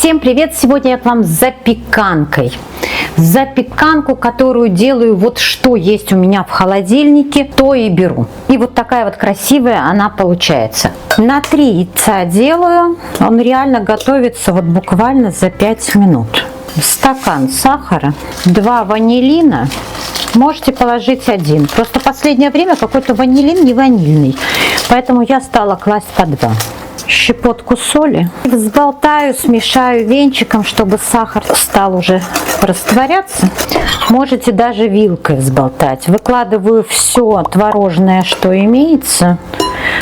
Всем привет! Сегодня я к вам с запеканкой. Запеканку, которую делаю, вот что есть у меня в холодильнике, то и беру. И вот такая вот красивая она получается. На 3 яйца делаю. Он реально готовится вот буквально за 5 минут. Стакан сахара, 2 ванилина. Можете положить 1. Просто в последнее время какой-то ванилин не ванильный. Поэтому я стала класть по 2. Щепотку соли. Взболтаю, смешаю венчиком, чтобы сахар стал уже растворяться. Можете даже вилкой взболтать. Выкладываю все творожное, что имеется.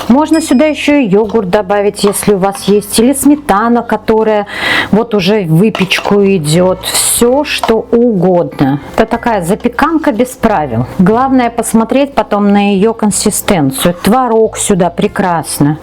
Можно сюда еще и йогурт добавить, если у вас есть, или сметана, которая вот уже в выпечку идет. Все, что угодно. Это такая запеканка без правил. Главное посмотреть потом на ее консистенцию. Творог сюда прекрасно,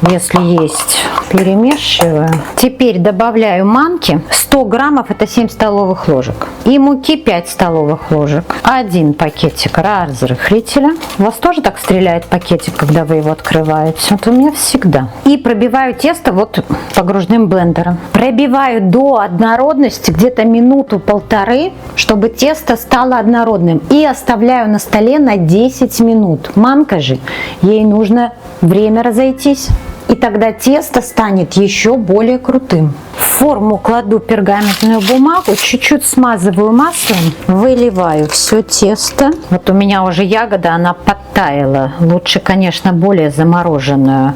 если есть. Перемешиваю. Теперь добавляю манки. 100 граммов это 7 столовых ложек. И муки 5 столовых ложек. 1 пакетик разрыхлителя. У вас тоже так стреляет пакетик, когда вы его открываете? Вот у меня всегда. И пробиваю тесто вот погружным блендером. Пробиваю до однородности где-то минуту-полторы, чтобы тесто стало однородным. И оставляю на столе на 10 минут. Манка же, ей нужно время разойтись. И тогда тесто станет еще более крутым. В форму кладу пергаментную бумагу, чуть-чуть смазываю маслом, выливаю все тесто. Вот у меня уже ягода, она подтаяла. Лучше, конечно, более замороженную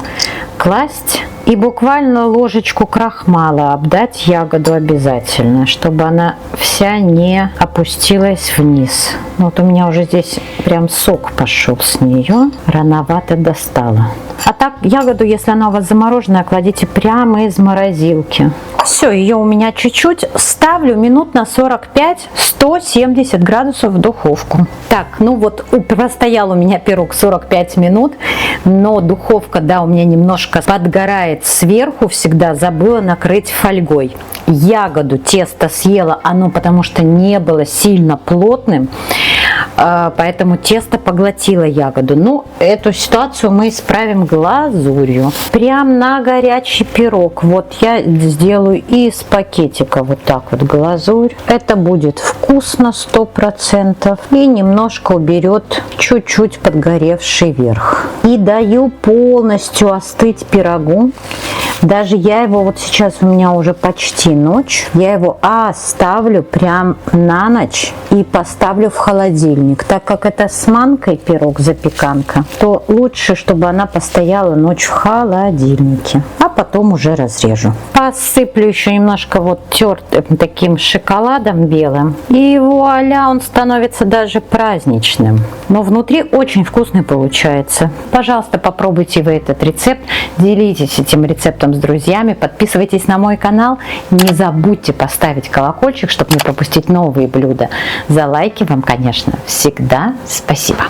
класть. И буквально ложечку крахмала обдать ягоду обязательно, чтобы она вся не опустилась вниз. Вот у меня уже здесь прям сок пошел с нее. Рановато достала. А так ягоду, если она у вас замороженная, кладите прямо из морозилки. Все, ее у меня чуть-чуть. Ставлю минут на 45, 170 градусов в духовку. Так, ну вот простоял у меня пирог 45 минут, но духовка, да, у меня немножко подгорает сверху, всегда забыла накрыть фольгой. Ягоду, тесто съела оно, потому что не было сильно плотным, поэтому тесто поглотило ягоду. Ну, эту ситуацию мы исправим глазурью. Прям на горячий пирог. Вот я сделаю из пакетика вот так вот глазурь. Это будет вкусно 100% и немножко уберет чуть-чуть подгоревший верх. И даю полностью остыть пирогу. Даже я его, вот сейчас у меня уже почти ночь, я его оставлю прям на ночь и поставлю в холодильник. Так как это с манкой пирог, запеканка, то лучше, чтобы она постояла ночь в холодильнике. А потом уже разрежу. Посыплю еще немножко вот тертым таким шоколадом белым. И вуаля, он становится даже праздничным. Но внутри очень вкусный получается. Пожалуйста, попробуйте вы этот рецепт. Делитесь этим рецептом с друзьями. Подписывайтесь на мой канал. Не забудьте поставить колокольчик, чтобы не пропустить новые блюда. За лайки вам, конечно, всегда спасибо.